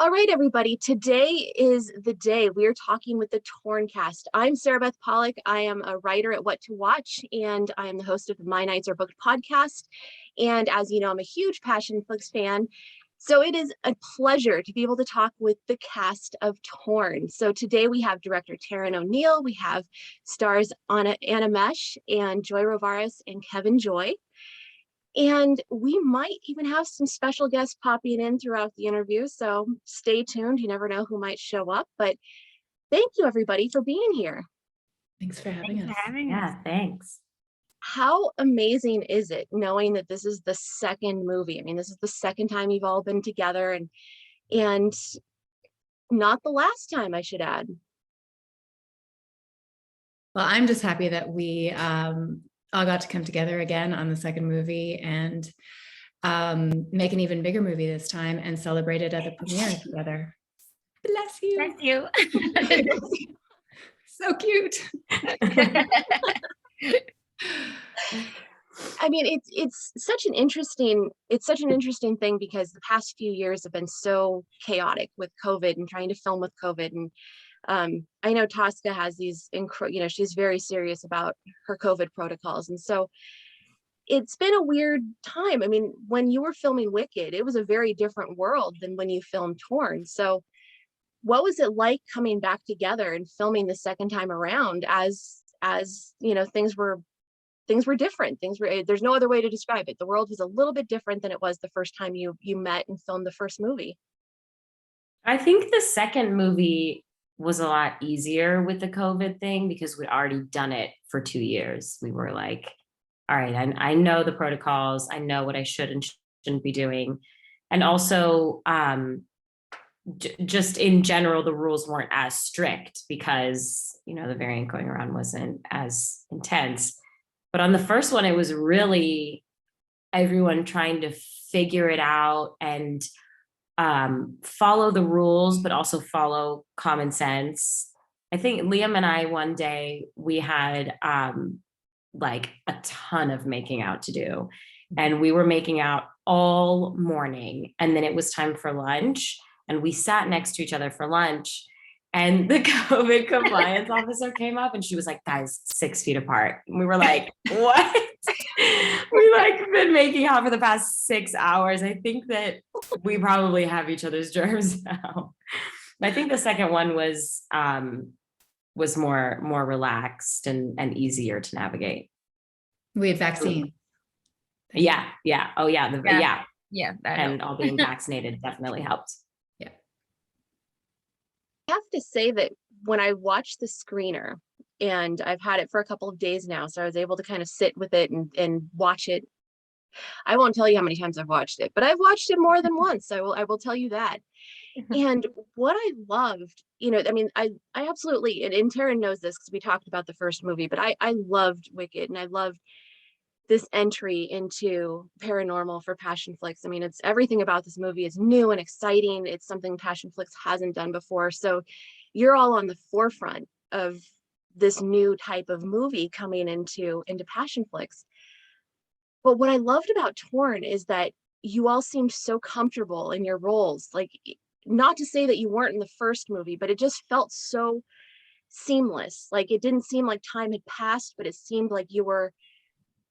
All right, everybody. Today is the day we are talking with the Torn cast. I'm Sarabeth Pollock. I am a writer at What to Watch, and I am the host of the My Nights Are Booked podcast. And as you know, I'm a huge Passionflix fan. So it is a pleasure to be able to talk with the cast of Torn. So today we have director Taryn O'Neill. We have stars Anna Maiche and Joy Rovaris and Kevin Joy. And we might even have some special guests popping in throughout the interview. So stay tuned. You never know who might show up. But thank you, everybody, for being here. Thanks for having us. Yeah, thanks. How amazing is it knowing that this is the second movie? I mean, this is the second time you've all been together and not the last time, I should add. Well, I'm just happy that we all got to come together again on the second movie and make an even bigger movie this time and celebrate it at the premiere together. Bless you. Bless you. So cute. I mean, it's such an interesting thing because the past few years have been so chaotic with COVID and trying to film with COVID. And I know Tosca has these, she's very serious about her COVID protocols. And so it's been a weird time. I mean, when you were filming Wicked, it was a very different world than when you filmed Torn. So what was it like coming back together and filming the second time around as you know, things were different. There's no other way to describe it. The world was a little bit different than it was the first time you met and filmed the first movie. I think the second movie was a lot easier with the COVID thing because we'd already done it for 2 years. We were like, all right, I know the protocols. I know what I should and shouldn't be doing. And also, just in general, the rules weren't as strict because, you know, the variant going around wasn't as intense. But on the first one, it was really everyone trying to figure it out and follow the rules, but also follow common sense. I think Liam and I, one day, we had like a ton of making out to do. And we were making out all morning. And then it was time for lunch. And we sat next to each other for lunch. And the COVID compliance officer came up and she was like, guys, 6 feet apart. And we were like, what? We like been making out for the past 6 hours. I think that we probably have each other's germs now. I think the second one was more relaxed and easier to navigate. We had vaccine. Yeah. Oh yeah. Yeah. And all being vaccinated definitely helped. I have to say that when I watched the screener, and I've had it for a couple of days now, so I was able to kind of sit with it and watch it. I won't tell you how many times I've watched it, but I've watched it more than once. I will tell you that. And what I loved, you know, I mean, I absolutely, and Taryn knows this because we talked about the first movie, but I loved Wicked, and I loved this entry into paranormal for Passionflix. I mean, it's everything about this movie is new and exciting. It's something Passionflix hasn't done before. So you're all on the forefront of this new type of movie coming into Passionflix. But what I loved about Torn is that you all seemed so comfortable in your roles. Like, not to say that you weren't in the first movie, but it just felt so seamless. Like, it didn't seem like time had passed, but it seemed like you were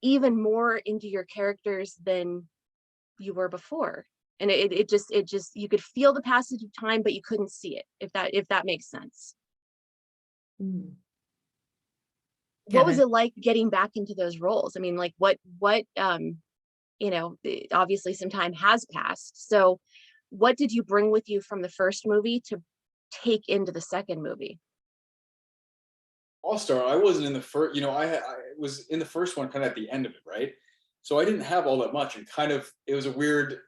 even more into your characters than you were before. And it just you could feel the passage of time, but you couldn't see it, if that makes sense. Mm. What was it like getting back into those roles? I mean, like what you know, obviously some time has passed. So what did you bring with you from the first movie to take into the second movie? I'll start. I wasn't in the first, you know, I was in the first one kind of at the end of it, right? So I didn't have all that much, and kind of, it was a weird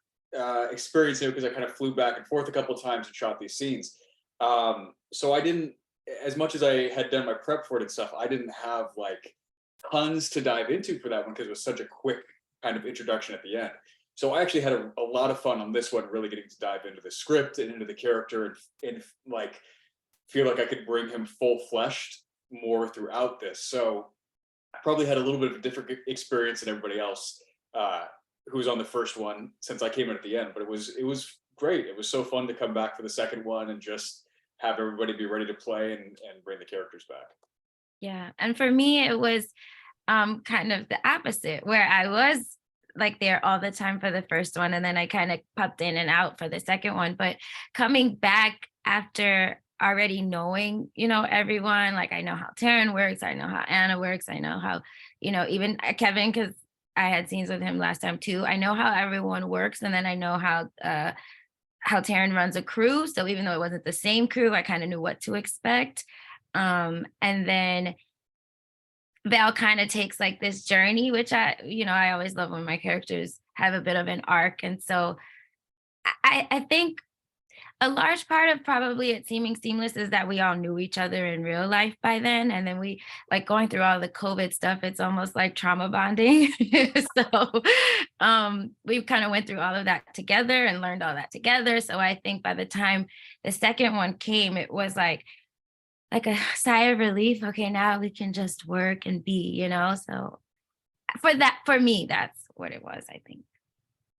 experience, because I kind of flew back and forth a couple of times and shot these scenes. So I didn't, as much as I had done my prep for it and stuff, I didn't have like tons to dive into for that one because it was such a quick kind of introduction at the end. So I actually had a lot of fun on this one, really getting to dive into the script and into the character and like feel like I could bring him full-fleshed more throughout this. So I probably had a little bit of a different experience than everybody else who was on the first one, since I came in at the end, but it was great. It was so fun to come back for the second one and just have everybody be ready to play and bring the characters back. Yeah. And for me, it was kind of the opposite, where I was like there all the time for the first one, and then I kind of popped in and out for the second one. But coming back after already knowing, everyone, like I know how Taryn works, I know how Anna works, I know how, even Kevin, because I had scenes with him last time too. I know how everyone works, and then I know how Taryn runs a crew. So even though it wasn't the same crew, I kind of knew what to expect. And then Val kind of takes like this journey, which I always love when my characters have a bit of an arc. And so I think a large part of probably it seeming seamless is that we all knew each other in real life by then. And then we, like, going through all the COVID stuff, it's almost like trauma bonding. So we kind of went through all of that together and learned all that together. So I think by the time the second one came, it was like a sigh of relief. Okay, now we can just work and be, so for me, that's what it was, I think.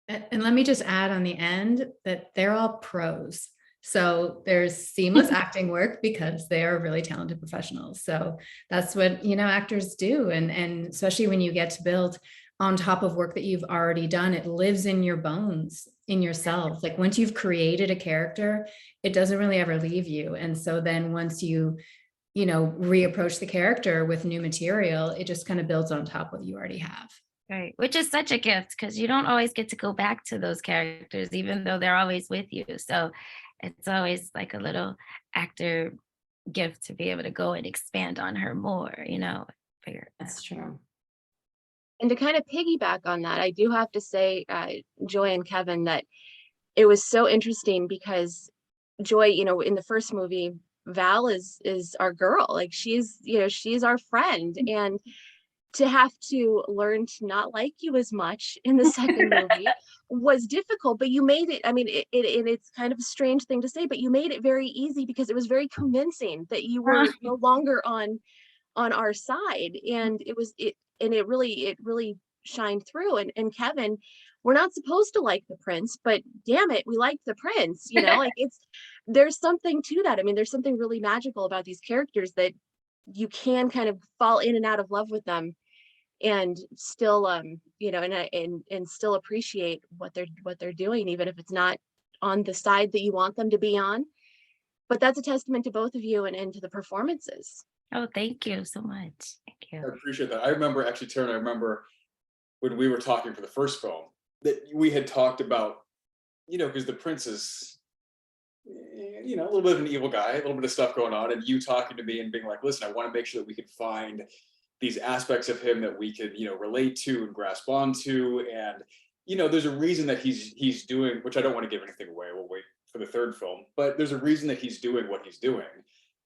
And let me just add on the end that they're all pros. So there's seamless acting work because they are really talented professionals. So that's what, actors do. And especially when you get to build on top of work that you've already done, it lives in your bones, in yourself. Like once you've created a character, it doesn't really ever leave you. And so then once you reapproach the character with new material, it just kind of builds on top of what you already have. Right. Which is such a gift, because you don't always get to go back to those characters, even though they're always with you. So it's always like a little actor gift to be able to go and expand on her more, That's true. And to kind of piggyback on that, I do have to say, Joy and Kevin, that it was so interesting because Joy, in the first movie, Val is our girl. Like she's our friend. And to have to learn to not like you as much in the second movie was difficult, but you made it. I mean, it's kind of a strange thing to say, but you made it very easy because it was very convincing that you were no longer on our side. And it really shined through. And Kevin, we're not supposed to like the prince, but damn it, we like the prince, like there's something to that. I mean, there's something really magical about these characters that you can kind of fall in and out of love with them and still and still appreciate what they're doing, even if it's not on the side that you want them to be on. But that's a testament to both of you and to the performances. Oh, thank you so much. Thank you. I appreciate that. I remember actually, Taryn, I remember when we were talking for the first film that we had talked about, because the prince is a little bit of an evil guy, a little bit of stuff going on, and you talking to me and being like, listen, I want to make sure that we can find these aspects of him that we could, relate to and grasp onto. And, there's a reason that he's doing, which I don't want to give anything away. We'll wait for the third film, but there's a reason that he's doing what he's doing.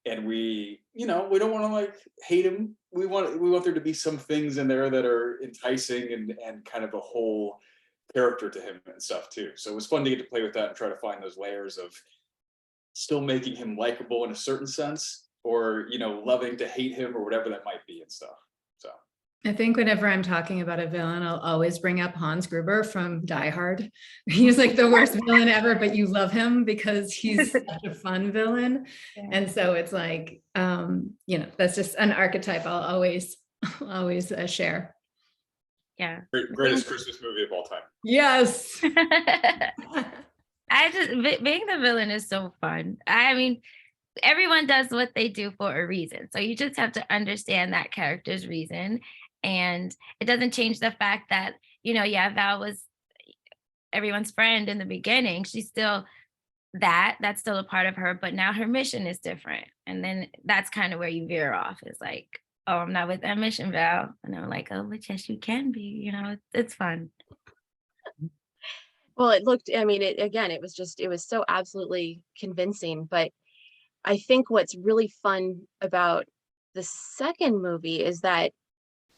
And we don't want to like hate him. We want there to be some things in there that are enticing and kind of a whole character to him and stuff too. So it was fun to get to play with that and try to find those layers of still making him likable in a certain sense, or loving to hate him or whatever that might be and stuff. So I think whenever I'm talking about a villain, I'll always bring up Hans Gruber from Die Hard. He's like the worst villain ever, but you love him because he's such a fun villain. Yeah. And so it's like, that's just an archetype I'll always share. Yeah. Greatest Christmas movie of all time. Yes. Being the villain is so fun. I mean, everyone does what they do for a reason. So you just have to understand that character's reason. And it doesn't change the fact that, Val was everyone's friend in the beginning. She's still that's still a part of her, but now her mission is different. And then that's kind of where you veer off. It's like, oh, I'm not with that mission, Val. And I'm like, oh, but yes, you can be, it's fun. Well, it was so absolutely convincing. But I think what's really fun about the second movie is that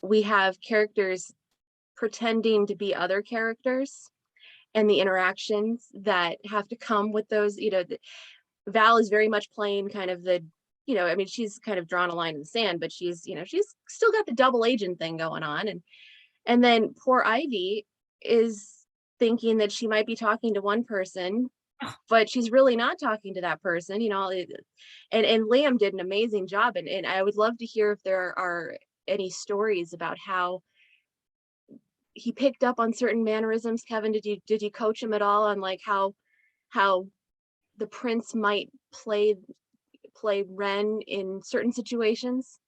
we have characters pretending to be other characters, and the interactions that have to come with those. Val is very much playing kind of the, she's kind of drawn a line in the sand, but she's still got the double agent thing going on. And then poor Ivy is thinking that she might be talking to one person but she's really not talking to that person, you know. And Liam did an amazing job, and I would love to hear if there are any stories about how he picked up on certain mannerisms. Kevin, did you coach him at all on like how the prince might play Ren in certain situations?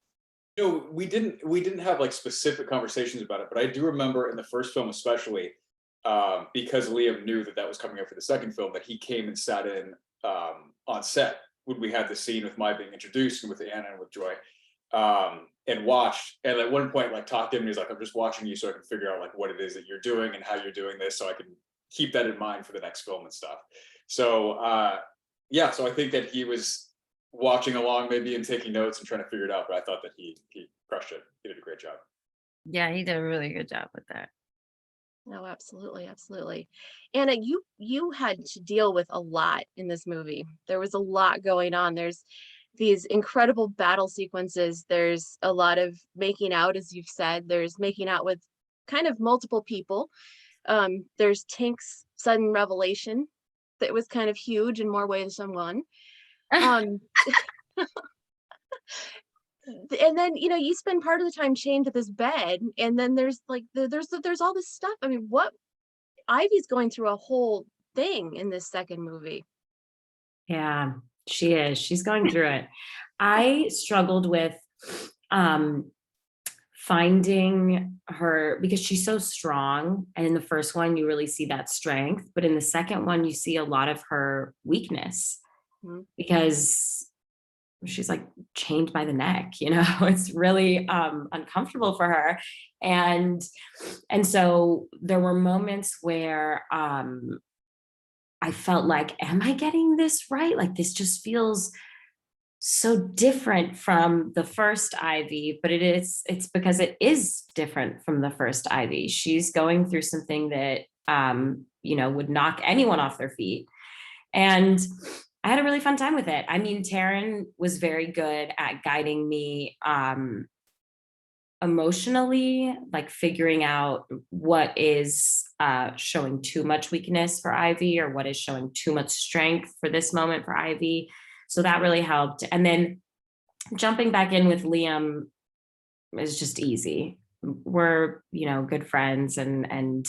No, we didn't have like specific conversations about it, but I do remember in the first film especially, because Liam knew that was coming up for the second film, that he came and sat in on set when we had the scene with my being introduced and with Anna and with Joy, and watched, and at one point like talked to him and he's like, I'm just watching you so I can figure out like what it is that you're doing and how you're doing this, so I can keep that in mind for the next film and stuff. So yeah, so I think that he was watching along maybe and taking notes and trying to figure it out, but I thought that he crushed it. He did a great job. Yeah, he did a really good job with that. No, absolutely, absolutely. Anna, you had to deal with a lot in this movie. There was a lot going on. There's these incredible battle sequences. There's a lot of making out, as you've said. There's making out with kind of multiple people. There's Tink's sudden revelation that was kind of huge in more ways than one. And then, you know, you spend part of the time chained to this bed, and then there's like there's all this stuff. I mean, what Ivy's going through a whole thing in this second movie. Yeah, she is. She's going through it. I struggled with finding her because she's so strong. And in the first one, you really see that strength. But in the second one, you see a lot of her weakness because she's like chained by the neck, you know. It's really uncomfortable for her. And so there were moments where I felt like, am I getting this right? Like, this just feels so different from the first Ivy, but it's because it is different from the first Ivy. She's going through something that, you know, would knock anyone off their feet. And I had a really fun time with it. I mean, Taryn was very good at guiding me emotionally, like figuring out what is showing too much weakness for Ivy or what is showing too much strength for this moment for Ivy. So that really helped. And then jumping back in with Liam is just easy. We're, you know, good friends and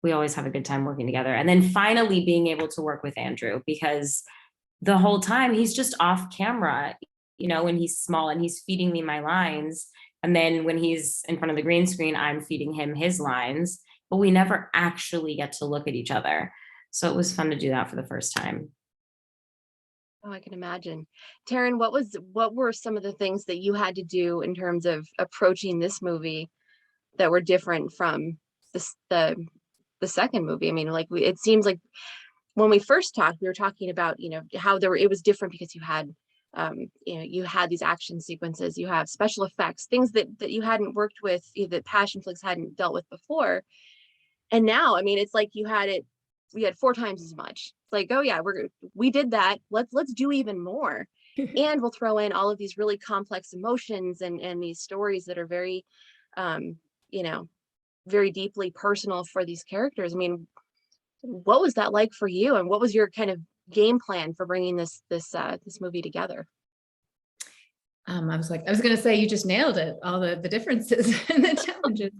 we always have a good time working together. And then finally being able to work with Andrew, because the whole time he's just off camera, you know, when he's small and he's feeding me my lines. And then when he's in front of the green screen, I'm feeding him his lines, but we never actually get to look at each other. So it was fun to do that for the first time. Oh, I can imagine. Taryn, what were some of the things that you had to do in terms of approaching this movie that were different from the second movie? I mean, like it seems like when we first talked, we were talking about, you know, how it was different because you had you know, you had these action sequences, you have special effects, things that you hadn't worked with, that Passion Flicks hadn't dealt with before. And now, I mean, it's like we had 4 times as much. It's like, oh yeah, we did that. Let's do even more. And we'll throw in all of these really complex emotions and these stories that are very, you know, very deeply personal for these characters. I mean, what was that like for you? And what was your kind of game plan for bringing this movie together? I was going to say, you just nailed it, all the differences and the challenges.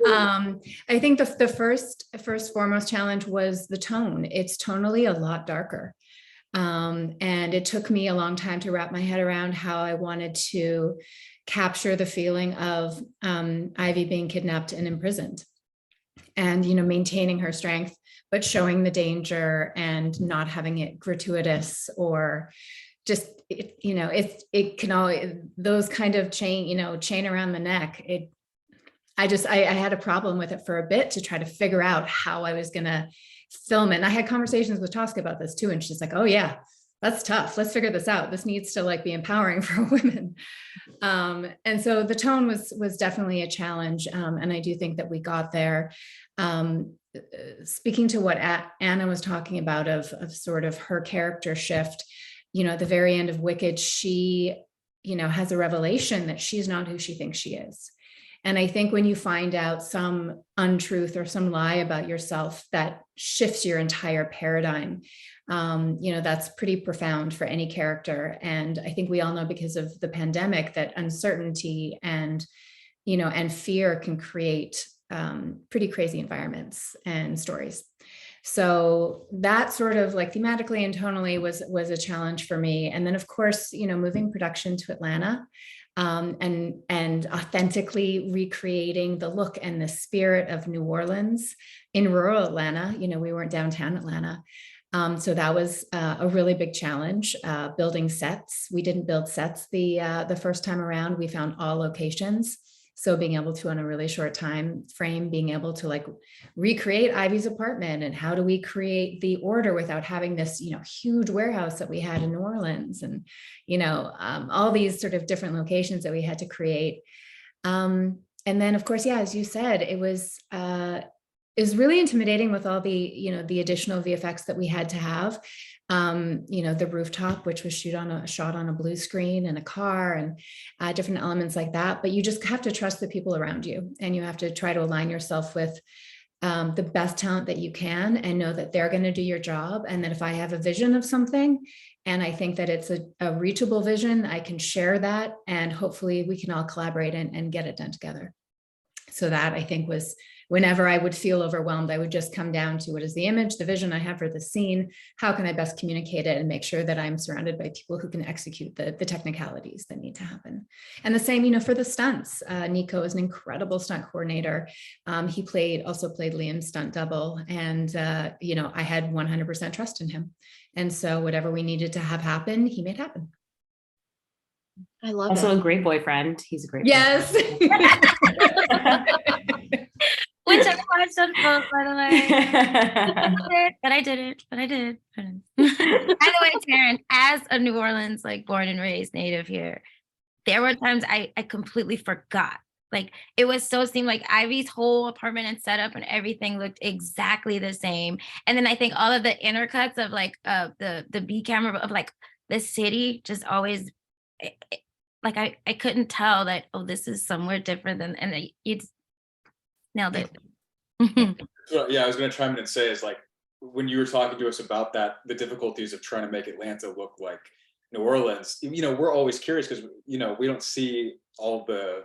I think the first foremost challenge was the tone. It's tonally a lot darker. And it took me a long time to wrap my head around how I wanted to capture the feeling of Ivy being kidnapped and imprisoned and, you know, maintaining her strength, but showing the danger and not having it gratuitous or just, you know, it can all, those kind of chain around the neck. I had a problem with it for a bit to try to figure out how I was going to film it. And I had conversations with Tosca about this too. And she's like, oh yeah, that's tough. Let's figure this out. This needs to like be empowering for women. And so the tone was definitely a challenge. And I do think that we got there. Speaking to what Anna was talking about of sort of her character shift, you know, at the very end of Wicked, she, you know, has a revelation that she's not who she thinks she is. And I think when you find out some untruth or some lie about yourself, that shifts your entire paradigm. That's pretty profound for any character. And I think we all know, because of the pandemic, that uncertainty and fear can create pretty crazy environments and stories. So that sort of like thematically and tonally was a challenge for me. And then of course, moving production to Atlanta, and authentically recreating the look and the spirit of New Orleans in rural Atlanta. We weren't downtown Atlanta. So that was a really big challenge, building sets. We didn't build sets the first time around. We found all locations. So being able to, on a really short time frame, being able to like recreate Ivy's apartment, and how do we create the order without having this, huge warehouse that we had in New Orleans, and, all these sort of different locations that we had to create. And then of course, as you said, it was really intimidating with all the, the additional VFX that we had to have. The rooftop, which was shot on a blue screen, and a car, and different elements like that. But you just have to trust the people around you, and you have to try to align yourself with the best talent that you can, and know that they're going to do your job. And that if I have a vision of something, and I think that it's a reachable vision, I can share that, and hopefully we can all collaborate and get it done together. So that, I think, was, whenever I would feel overwhelmed, I would just come down to, what is the image, the vision I have for the scene? How can I best communicate it and make sure that I'm surrounded by people who can execute the technicalities that need to happen? And the same, for the stunts. Nico is an incredible stunt coordinator. He also played Liam's stunt double. And, I had 100% trust in him. And so whatever we needed to have happen, he made happen. I love Also it. a great boyfriend. He's a great Yes. Which I watched on full, by the way. But I didn't. By the way, Taryn, as a New Orleans, like born and raised native here, there were times I completely forgot. Like, it was so seemed like Ivy's whole apartment and setup and everything looked exactly the same. And then I think all of the intercuts of like the B camera of like the city just always, like I couldn't tell that, oh, this is somewhere different than, and you nailed it. Yeah, I was going to chime in and say, is like, when you were talking to us about that, the difficulties of trying to make Atlanta look like New Orleans, we're always curious, because we don't see all the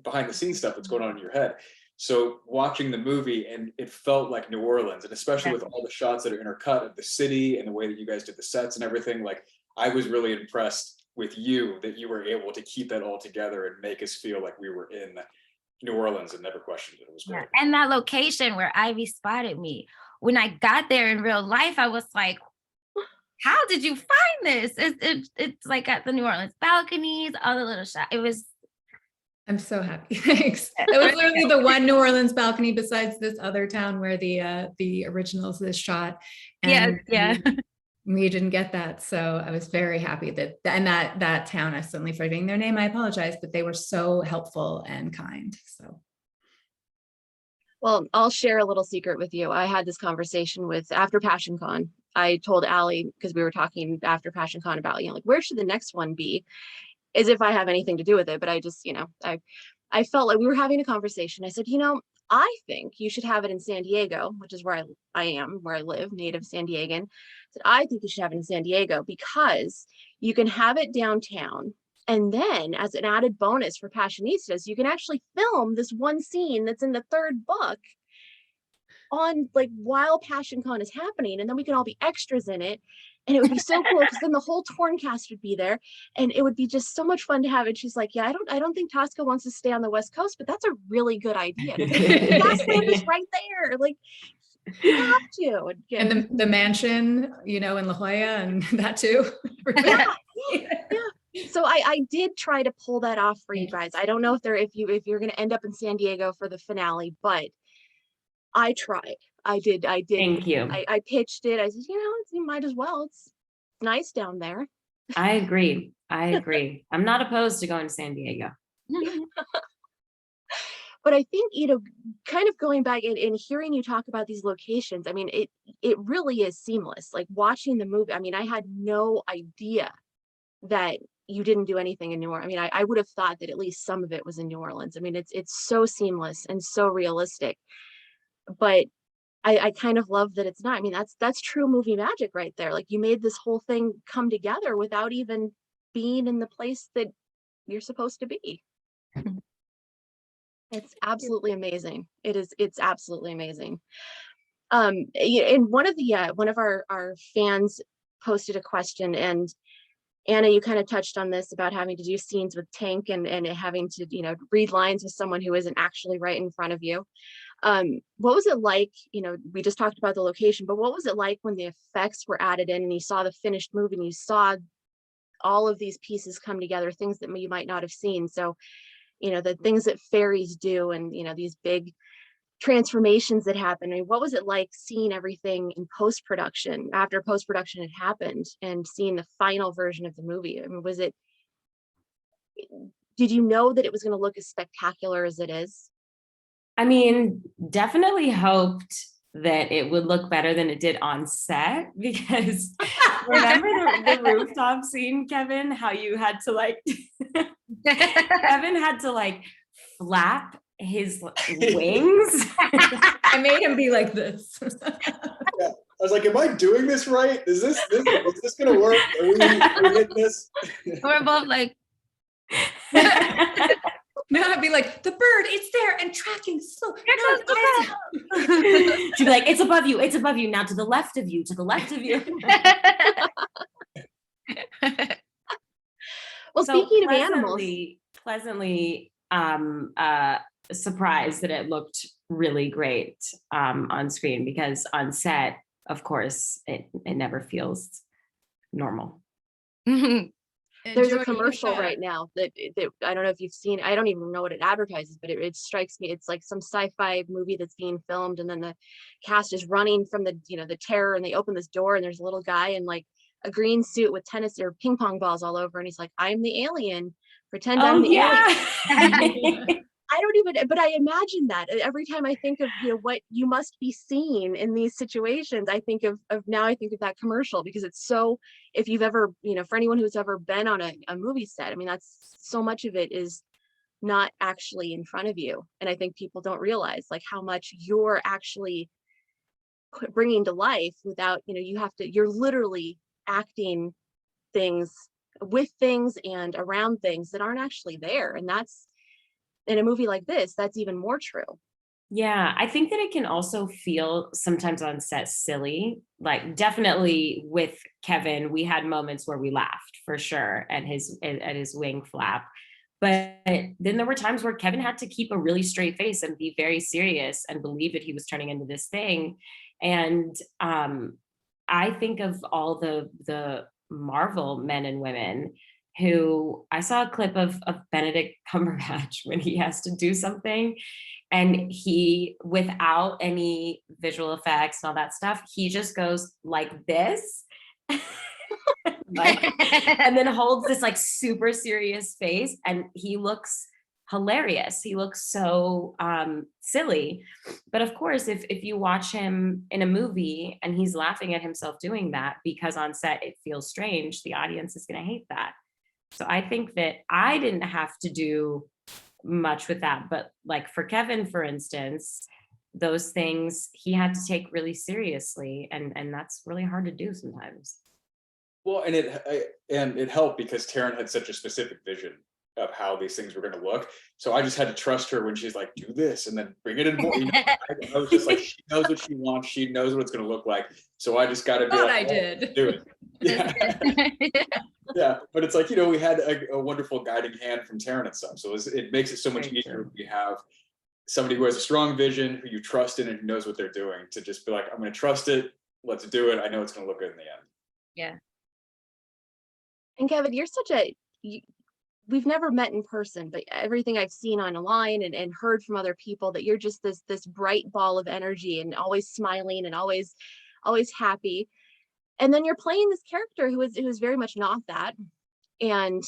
behind the scenes stuff that's going on in your head. So watching the movie, and it felt like New Orleans, and especially with all the shots that are intercut of the city and the way that you guys did the sets and everything, like, I was really impressed with you that you were able to keep that all together and make us feel like we were in New Orleans and never questioned it. It was great. Yeah. And that location where Ivy spotted me, when I got there in real life, I was like, how did you find this? It's like at the New Orleans balconies, all the little shots. It was. I'm so happy. Thanks. That was literally the one New Orleans balcony besides this other town where the originals is shot. And yeah. We didn't get that. So I was very happy that town, I suddenly forgetting their name, I apologize, but they were so helpful and kind. So. Well, I'll share a little secret with you. I had this conversation after PassionCon. I told Allie, because we were talking after PassionCon about, like, where should the next one be? As if I have anything to do with it. But I just, I felt like we were having a conversation. I said, I think you should have it in San Diego, which is where I am, where I live, native San Diegan. I said, I think you should have it in San Diego, because you can have it downtown. And then as an added bonus for Passionistas, you can actually film this one scene that's in the third book on, like, while PassionCon is happening. And then we can all be extras in it. And it would be so cool, because then the whole Torn cast would be there, and it would be just so much fun to have it. She's like, yeah, I don't think Tosca wants to stay on the West Coast, but that's a really good idea. Gasland is right there. Like, you have to. And the mansion, in La Jolla, and that too. Yeah. So I did try to pull that off for you guys. I don't know if you're going to end up in San Diego for the finale, but I tried. I did. Thank you. I pitched it. I said, you might as well. It's nice down there. I agree. I'm not opposed to going to San Diego. But I think, kind of going back and hearing you talk about these locations, I mean, it really is seamless. Like, watching the movie, I mean, I had no idea that you didn't do anything in New Orleans. I mean, I would have thought that at least some of it was in New Orleans. I mean, it's so seamless and so realistic, but I kind of love that it's not. I mean, that's true movie magic right there. Like, you made this whole thing come together without even being in the place that you're supposed to be. It's absolutely amazing. It's absolutely amazing. And one of our fans posted a question, and Anna, you kind of touched on this about having to do scenes with Tank and having to, read lines with someone who isn't actually right in front of you. What was it like? We just talked about the location, but what was it like when the effects were added in and you saw the finished movie and you saw all of these pieces come together, things that you might not have seen? So, the things that fairies do, and, these big transformations that happen. I mean, what was it like seeing everything in post-production, after post-production had happened, and seeing the final version of the movie? I mean, did you know that it was going to look as spectacular as it is? I mean, definitely hoped that it would look better than it did on set, because remember the rooftop scene, Kevin, how you had to Kevin had to flap his wings. I made him be like this. Yeah. I was like, am I doing this right? Is this gonna work? Are we hitting this? We're both like, No, I'd be like, the bird, it's there and tracking slow. She'd be like, it's above you, now to the left of you, Well, So speaking of animals, pleasantly surprised that it looked really great on screen, because on set, of course, it never feels normal. there's a commercial right now that I don't know if you've seen. I don't even know what it advertises, but it strikes me. It's like some sci-fi movie that's being filmed, and then the cast is running from the terror, and they open this door, and there's a little guy in like a green suit with tennis or ping pong balls all over, and he's like, "I'm the alien. Pretend I'm the alien." I don't even, but I imagine that every time I think of, what you must be seeing in these situations, I think of that commercial, because it's so, if you've ever, for anyone who's ever been on a movie set, I mean, that's so much of it is not actually in front of you. And I think people don't realize like how much you're actually bringing to life without, you're literally acting things with things and around things that aren't actually there. And that's, in a movie like this, that's even more true. Yeah, I think that it can also feel sometimes on set silly. Like, definitely with Kevin, we had moments where we laughed for sure at his wing flap. But then there were times where Kevin had to keep a really straight face and be very serious and believe that he was turning into this thing. And I think of all the Marvel men and women who, I saw a clip of Benedict Cumberbatch when he has to do something, and he, without any visual effects and all that stuff, he just goes like this, and then holds this like super serious face, and he looks hilarious. He looks so silly. But of course, if you watch him in a movie and he's laughing at himself doing that because on set it feels strange, the audience is going to hate that. So I think that I didn't have to do much with that. But like for Kevin, for instance, those things he had to take really seriously. And that's really hard to do sometimes. Well, and it helped because Taryn had such a specific vision of how these things were going to look. So I just had to trust her when she's like, do this and then bring it in more. I was just like, she knows what she wants. She knows what it's going to look like. So I just got to be like, I did. Do it. Yeah. Yeah. But it's like, we had a wonderful guiding hand from Taryn and stuff. So it makes it so much easier when you have somebody who has a strong vision, who you trust in and who knows what they're doing, to just be like, I'm going to trust it. Let's do it. I know it's going to look good in the end. Yeah. And Kevin, you're we've never met in person, but everything I've seen online and heard from other people, that you're just this bright ball of energy and always smiling and always happy. And then you're playing this character who is very much not that, and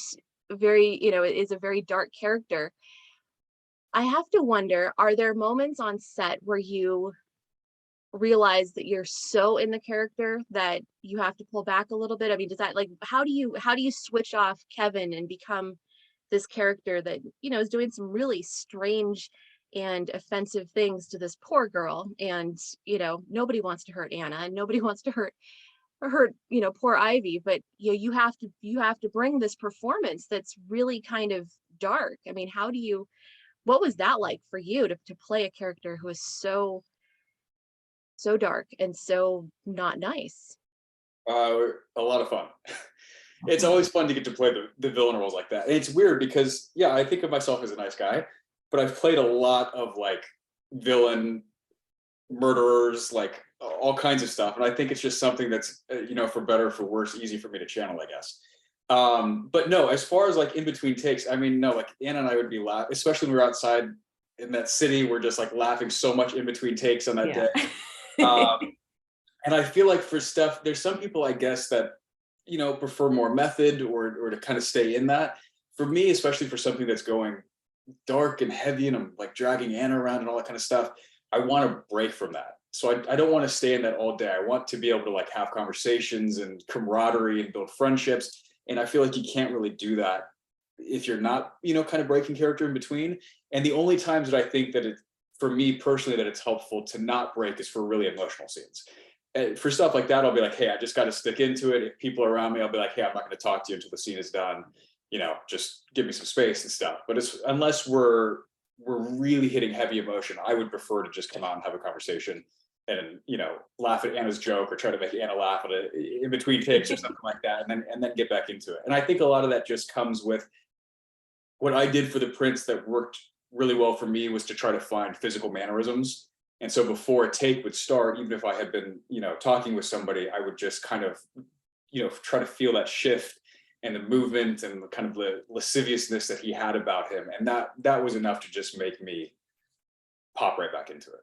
very, is a very dark character. I have to wonder, are there moments on set where you realize that you're so in the character that you have to pull back a little bit? I mean, does that, like, how do you switch off Kevin and become this character that, you know, is doing some really strange and offensive things to this poor girl? And, you know, nobody wants to hurt Anna, and nobody wants to hurt, you know, poor Ivy, but you have to bring this performance that's really kind of dark. I mean, what was that like for you to play a character who is so dark and so not nice? A lot of fun. It's always fun to get to play the villain roles like that. And it's weird because, yeah, I think of myself as a nice guy, but I've played a lot of like villain, murderers, like all kinds of stuff. And I think it's just something that's, you know, for better or for worse, easy for me to channel, I guess. But no, as far as like in between takes, I mean, no, like Anna and I would be laughing, especially when we were outside in that city. We're just like laughing so much in between takes on that day. And I feel like for stuff, there's some people, I guess, that, you know, prefer more method or to kind of stay in that. For me, especially for something that's going dark and heavy and I'm like dragging Anna around and all that kind of stuff, I want to break from that. So I don't want to stay in that all day. I want to be able to like have conversations and camaraderie and build friendships. And I feel like you can't really do that if you're not, you know, kind of breaking character in between. And the only times that I think that for me personally, that it's helpful to not break is for really emotional scenes. And for stuff like that, I'll be like, hey, I just got to stick into it. If people are around me, I'll be like, hey, I'm not going to talk to you until the scene is done. You know, just give me some space and stuff. But unless we're really hitting heavy emotion, I would prefer to just come out and have a conversation and, you know, laugh at Anna's joke or try to make Anna laugh at it in between takes or something like that, and then get back into it. And I think a lot of that just comes with what I did for the Prince that worked really well for me was to try to find physical mannerisms. And so before a take would start, even if I had been, you know, talking with somebody, I would just kind of, you know, try to feel that shift and the movement and the kind of the lasciviousness that he had about him. And that was enough to just make me pop right back into it.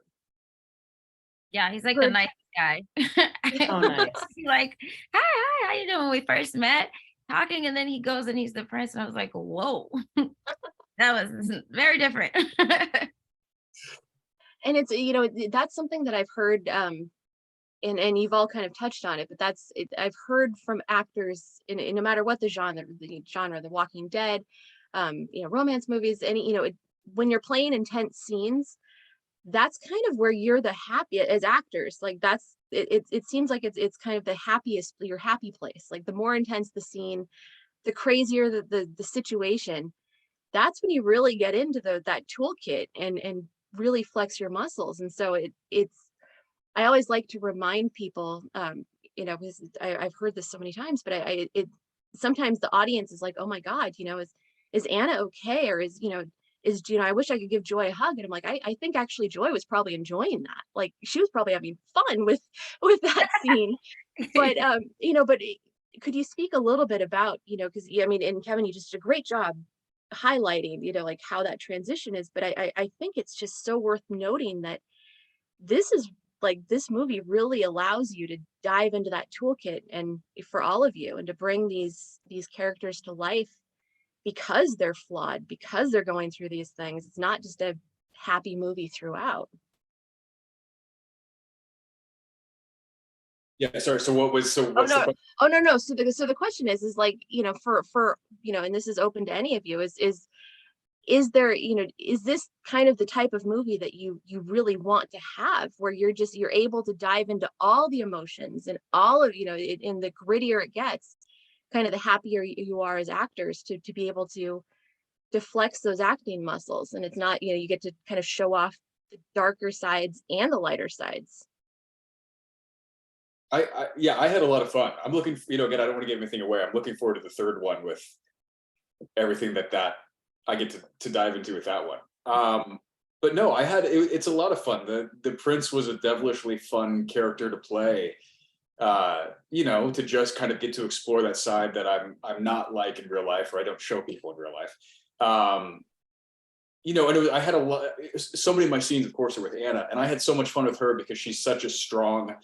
Yeah, he's like the nice guy. Oh, nice. Like, hi, how you doing? When we first met, talking, and then he goes and he's the Prince, and I was like, whoa, that was very different. And it's, you know, that's something that I've heard, and you've all kind of touched on it, but I've heard from actors in no matter what the genre, The Walking Dead, you know, romance movies, any, you know, when you're playing intense scenes, that's kind of where you're the happiest as actors. Like it seems like it's kind of the happiest, your happy place. Like the more intense the scene, the crazier the situation, that's when you really get into that toolkit and really flex your muscles. And so I always like to remind people, you know, because I've heard this so many times, but sometimes the audience is like, oh my God, you know, is Anna okay? Or is, you know, I wish I could give Joy a hug. And I'm like, I think actually Joy was probably enjoying that. Like she was probably having fun with that scene. But, you know, but could you speak a little bit about, you know, because I mean, and Kevin, you just did a great job highlighting, you know, like how that transition is. But I think it's just so worth noting that this movie really allows you to dive into that toolkit and for all of you, and to bring these characters to life because they're flawed, because they're going through these things. It's not just a happy movie throughout. Yeah, sorry. So what's no. So the question is like, you know, for you know, and this is open to any of you, is there, you know, is this kind of the type of movie that you really want to have, where you're able to dive into all the emotions and all of, you know, in the grittier it gets, kind of the happier you are as actors to be able to flex those acting muscles. And it's not, you know, you get to kind of show off the darker sides and the lighter sides. Yeah, I had a lot of fun. I'm looking, you know, again, I don't want to give anything away. I'm looking forward to the third one with everything that I get to dive into with that one. But no, it's a lot of fun. The Prince was a devilishly fun character to play. You know, to just kind of get to explore that side that I'm not like in real life, or I don't show people in real life. You know, and I had so many of my scenes, of course, are with Anna, and I had so much fun with her because she's such a strong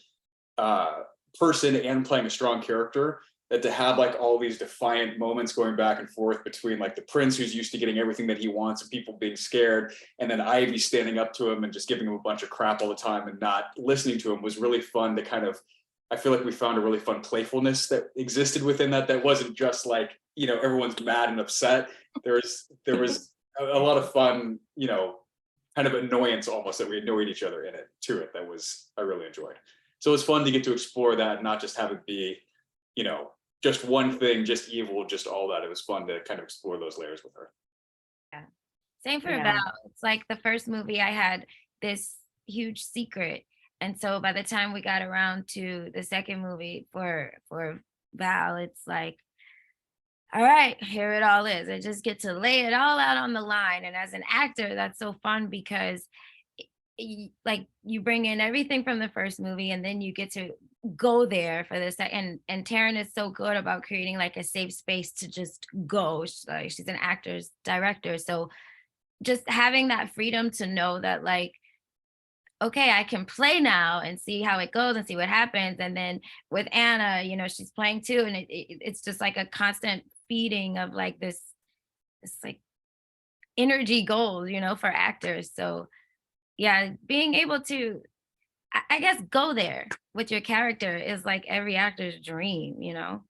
person and playing a strong character that to have like all these defiant moments going back and forth between like the prince who's used to getting everything that he wants and people being scared, and then Ivy standing up to him and just giving him a bunch of crap all the time and not listening to him was really fun to kind of, I feel like we found a really fun playfulness that existed within that wasn't just like, you know, everyone's mad and upset. There was a lot of fun, you know, kind of annoyance almost that we annoyed each other in it to it. That was, I really enjoyed. So it was fun to get to explore that, not just have it be, you know, just one thing, just evil, just all that. It was fun to kind of explore those layers with her. Yeah. Same for Yeah. Val. It's like the first movie I had this huge secret. And so by the time we got around to the second movie for Val, it's like, all right, here it all is. I just get to lay it all out on the line. And as an actor, that's so fun because like you bring in everything from the first movie and then you get to go there for the second. And Taryn is so good about creating like a safe space to just go. She's an actor's director. So just having that freedom to know that like, okay, I can play now and see how it goes and see what happens. And then with Anna, you know, she's playing too. And it's just like a constant feeding of like this like energy gold, you know, for actors. So yeah, being able to, I guess, go there with your character is like every actor's dream, you know?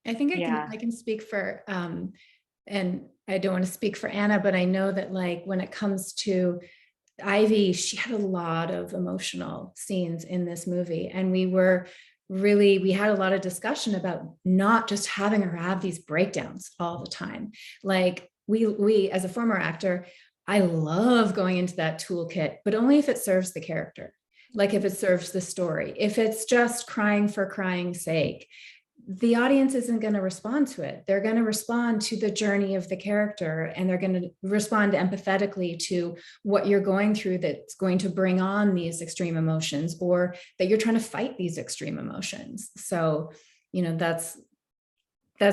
I think Yeah. I can speak for, and I don't want to speak for Anna, but I know that like when it comes to Ivy, she had a lot of emotional scenes in this movie. And we had a lot of discussion about not just having her have these breakdowns all the time. Like we as a former actor, I love going into that toolkit, but only if it serves the character. Like if it serves the story. If it's just crying for crying's sake, the audience isn't going to respond to it. They're going to respond to the journey of the character, and they're going to respond empathetically to what you're going through that's going to bring on these extreme emotions, or that you're trying to fight these extreme emotions. So, you know, that's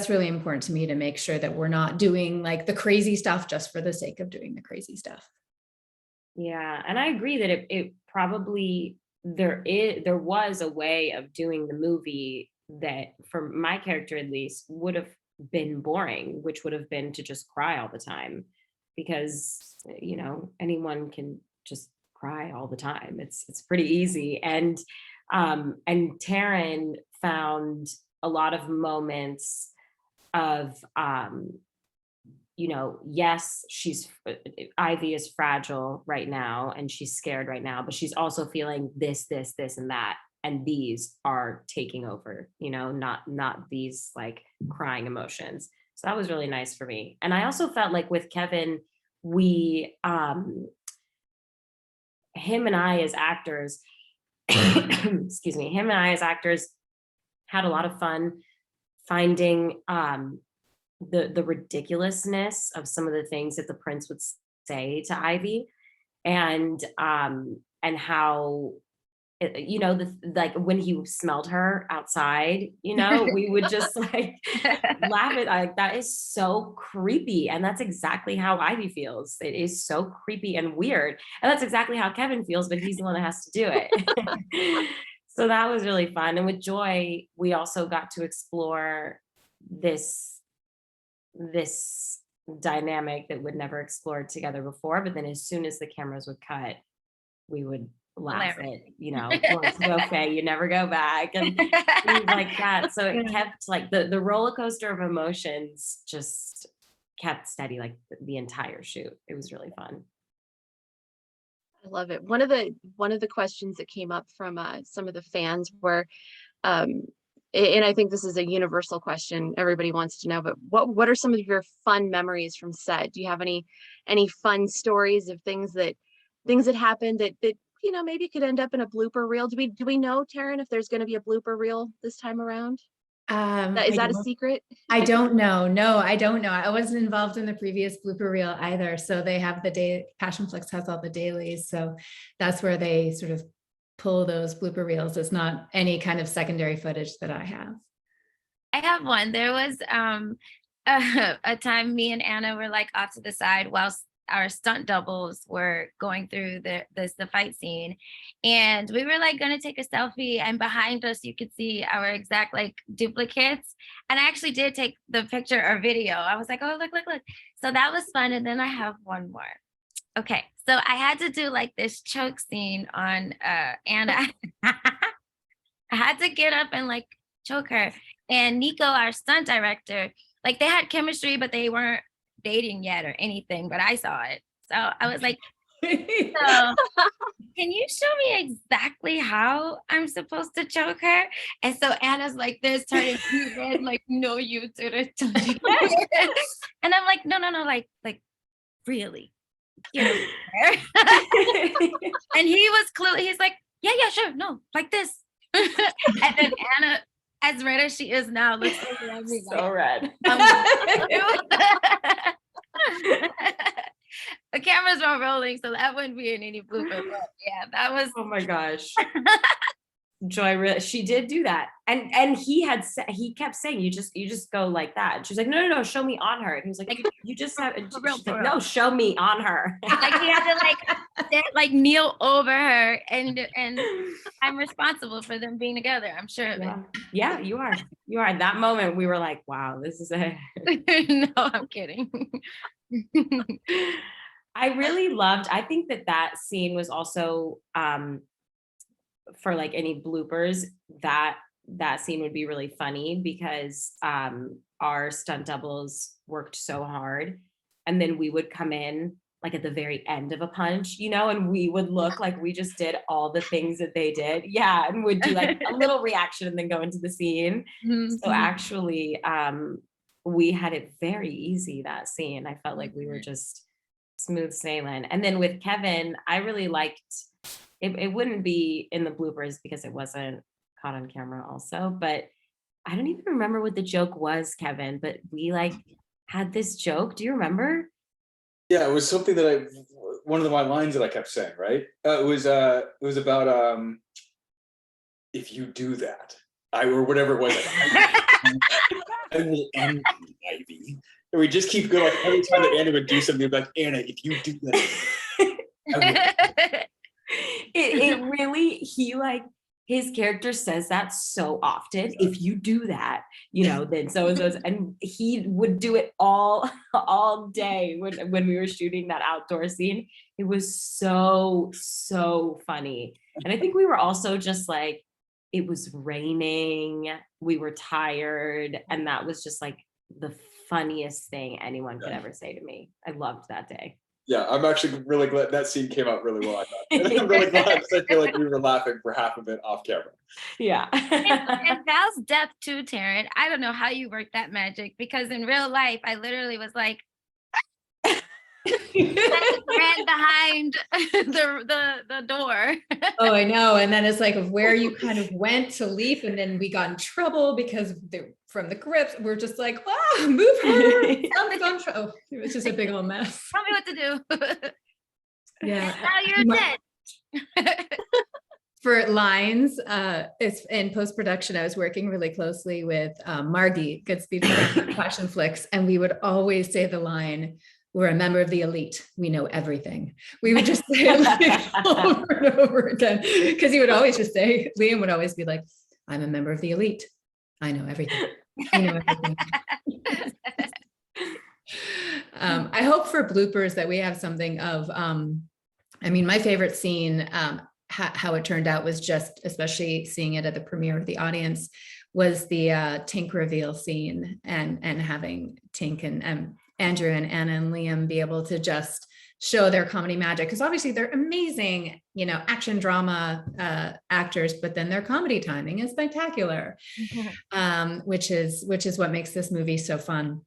really important to me, to make sure that we're not doing like the crazy stuff just for the sake of doing the crazy stuff. Yeah, and I agree that it probably there was a way of doing the movie that, for my character at least, would have been boring, which would have been to just cry all the time, because you know, anyone can just cry all the time. It's pretty easy. And Taryn found a lot of moments of you know, yes, Ivy is fragile right now and she's scared right now, but she's also feeling this, and that. And these are taking over, you know, not these like crying emotions. So that was really nice for me. And I also felt like with Kevin, we, him and I as actors, excuse me, him and I as actors had a lot of fun finding, the ridiculousness of some of the things that the prince would say to Ivy, and how, you know, like when he smelled her outside, you know, we would just like laugh at, like, that is so creepy. And that's exactly how Ivy feels. It is so creepy and weird. And that's exactly how Kevin feels, but he's the one that has to do it. So that was really fun. And with Joy, we also got to explore this dynamic that we'd never explored together before. But then as soon as the cameras would cut, we would laugh at, you know, once you go Faye, you never go back, and things like that. So it kept like the roller coaster of emotions just kept steady like the entire shoot. It was really fun. I love it. One of the questions that came up from some of the fans were, and I think this is a universal question everybody wants to know, but what are some of your fun memories from set? Do you have any fun stories of things that happened that you know, maybe could end up in a blooper reel? Do we know, Taryn, if there's going to be a blooper reel this time around? Is that a secret? I don't know. No, I don't know. I wasn't involved in the previous blooper reel either. So they have Passionflix has all the dailies. So that's where they sort of pull those blooper reels. It's not any kind of secondary footage that I have. I have one. There was a time me and Anna were like off to the side whilst our stunt doubles were going through the fight scene, and we were like gonna take a selfie, and behind us you could see our exact like duplicates. And I actually did take the picture or video. I was like, oh, look. So that was fun. And then I have one more. Okay, so I had to do like this choke scene on Anna. I had to get up and like choke her. And Nico, our stunt director, like they had chemistry, but they weren't dating yet or anything, but I saw it. So I was like, so can you show me exactly how I'm supposed to choke her? And so Anna's like this, turning red, like, no, you didn't. And I'm like, no, like really. You know, and he was clueless. He's like, yeah, sure, no, like this. And then Anna, as red as she is now, looks over at me So red. The cameras weren't rolling, so that wouldn't be in any blooper. But yeah, that was. Oh my gosh. Joy, she did do that, and he kept saying, you just go like that. And she was like, no, show me on her. And he was like, you just have. And she's like, no, show me on her. Like he had to like kneel over her, and I'm responsible for them being together. I'm sure of it. Yeah, you are. At that moment, we were like, wow, this is it. No, I'm kidding. I really loved. I think that scene was also. For like any bloopers, that scene would be really funny because our stunt doubles worked so hard, and then we would come in like at the very end of a punch, and we would look like we just did all the things that they did, and would do like a little reaction and then go into the scene. Mm-hmm. So actually we had it very easy, that scene. I felt like we were just smooth sailing. And then with Kevin, I really liked it wouldn't be in the bloopers because it wasn't caught on camera also, but I don't even remember what the joke was, Kevin, but we like had this joke. Do you remember? Yeah, it was something that one of my lines that I kept saying, right? It was about if you do that, or whatever it was. I will end you, Ivy. And we just keep going. Like, every time that Anna would do something, like, Anna, if you do that, I will. It really, his character says that so often. If you do that, then so and so, and he would do it all day when we were shooting that outdoor scene. It was so funny. And I think we were also just like, it was raining, we were tired, and that was just like the funniest thing anyone could ever say to me. I loved that day. Yeah, I'm actually really glad that scene came out really well. I thought. And I'm really glad because I feel like we were laughing for half of it off camera. Yeah. And Val's death too, Taryn. I don't know how you worked that magic, because in real life, I literally was like, ran behind the door. Oh, I know. And then it's like where you kind of went to leap, and then we got in trouble because from the grips, we're just like, move her. Oh, it was just a big old mess. Tell me what to do. Yeah. Now you're dead. For lines, it's in post-production, I was working really closely with Margie, Goodspeed Fashion Flicks, and we would always say the line, "We're a member of the elite. We know everything." We would just say it like over and over again, because he would always just say, Liam would always be like, "I'm a member of the elite. I know everything. I know everything." I hope for bloopers that we have something of, my favorite scene, how it turned out was just, especially seeing it at the premiere with the audience, was the Tink reveal scene, and having Tink and Andrew and Anna and Liam be able to just show their comedy magic, because obviously they're amazing, action drama actors, but then their comedy timing is spectacular, which is what makes this movie so fun.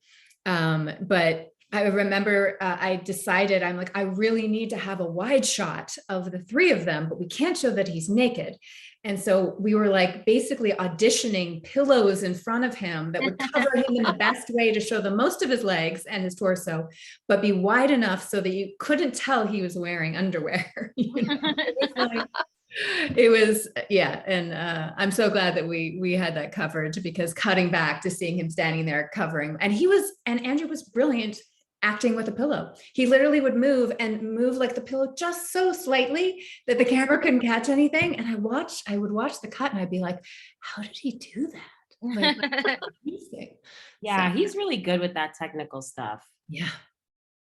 But I remember I decided, I'm like, I really need to have a wide shot of the three of them, but we can't show that he's naked. And so we were like basically auditioning pillows in front of him that would cover him in the best way to show the most of his legs and his torso, but be wide enough so that you couldn't tell he was wearing underwear. It was, yeah. And I'm so glad that we had that coverage, because cutting back to seeing him standing there covering, and Andrew was brilliant acting with a pillow. He literally would move like the pillow just so slightly that the camera couldn't catch anything. And I would watch the cut and I'd be like, how did he do that? Like, amazing. Yeah, So, he's really good with that technical stuff. yeah.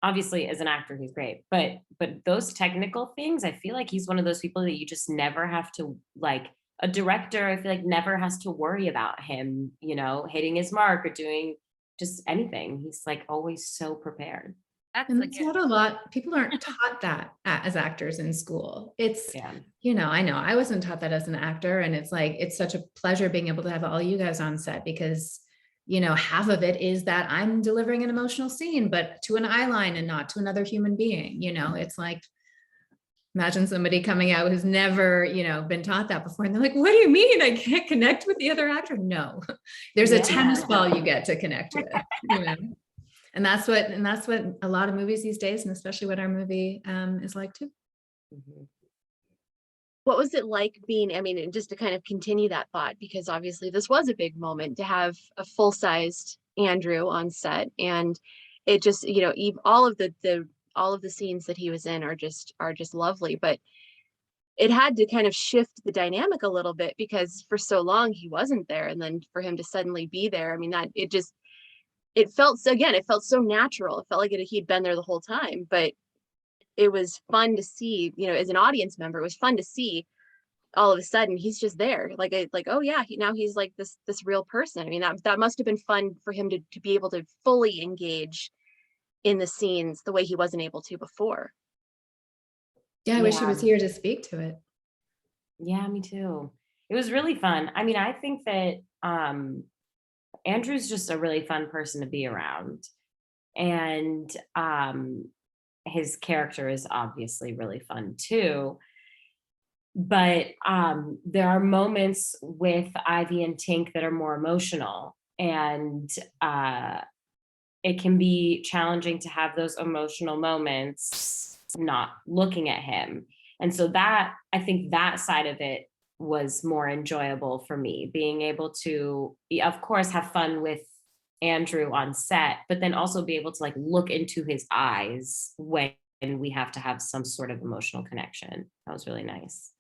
Obviously, as an actor, he's great, but those technical things, I feel like he's one of those people that you just never have to, like, a director, I feel like never has to worry about him, you know, hitting his mark or doing just anything. He's like always so prepared. That's And a it's good. not a lot. People aren't taught that as actors in school. It's, Yeah. you know, I know I wasn't taught that as an actor. And it's like, it's such a pleasure being able to have all you guys on set because, you know, half of it is that I'm delivering an emotional scene, but to an eye line and not to another human being. You know, it's like, imagine somebody coming out who's never, you know, been taught that before. And they're like, what do you mean? I can't connect with the other actor? No, there's a tennis ball you get to connect with, you know? And that's what a lot of movies these days, and especially what our movie is like too. Mm-hmm. What was it like being, I mean, just to kind of continue that thought, because obviously this was a big moment to have a full-sized Andrew on set, and it just, you know, all of the scenes that he was in are just lovely, but it had to kind of shift the dynamic a little bit because for so long he wasn't there, and then for him to suddenly be there, I mean, that it felt so, again, it felt so natural. It felt like he'd been there the whole time, but it was fun to see, you know, as an audience member, it was fun to see all of a sudden he's just there. Like, oh yeah, now he's like this real person. I mean, that must have been fun for him to be able to fully engage in the scenes the way he wasn't able to before. Yeah, I wish he was here to speak to it. Yeah, me too. It was really fun. I mean, I think that Andrew's just a really fun person to be around. And his character is obviously really fun too. But there are moments with Ivy and Tink that are more emotional. And it can be challenging to have those emotional moments not looking at him. And so that, I think that side of it was more enjoyable for me, being able to, of course, have fun with Andrew on set, but then also be able to like look into his eyes when we have to have some sort of emotional connection. That was really nice.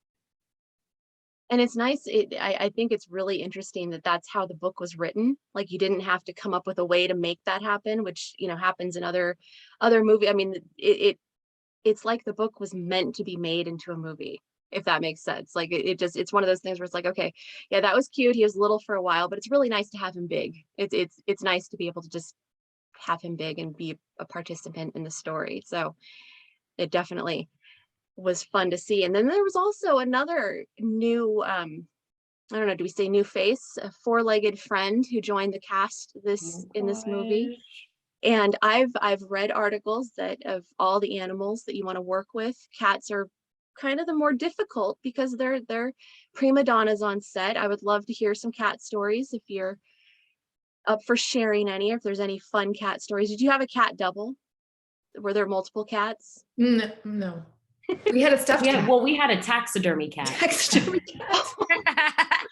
And it's nice. I think it's really interesting that that's how the book was written. Like, you didn't have to come up with a way to make that happen, which, you know, happens in other movies. I mean, it's like the book was meant to be made into a movie, if that makes sense. Like, it's one of those things where it's like, okay, yeah, that was cute. He was little for a while, but it's really nice to have him big. It's nice to be able to just have him big and be a participant in the story. So it definitely was fun to see. And then there was also another new, I don't know, do we say new face, a four-legged friend who joined the cast in this movie. And I've read articles that of all the animals that you want to work with, cats are kind of the more difficult because they're prima donnas on set. I would love to hear some cat stories if you're up for sharing any, if there's any fun cat stories. Did you have a cat double? Were there multiple cats? No. We had a stuffed cat. Well, we had a taxidermy cat. Taxidermy cat.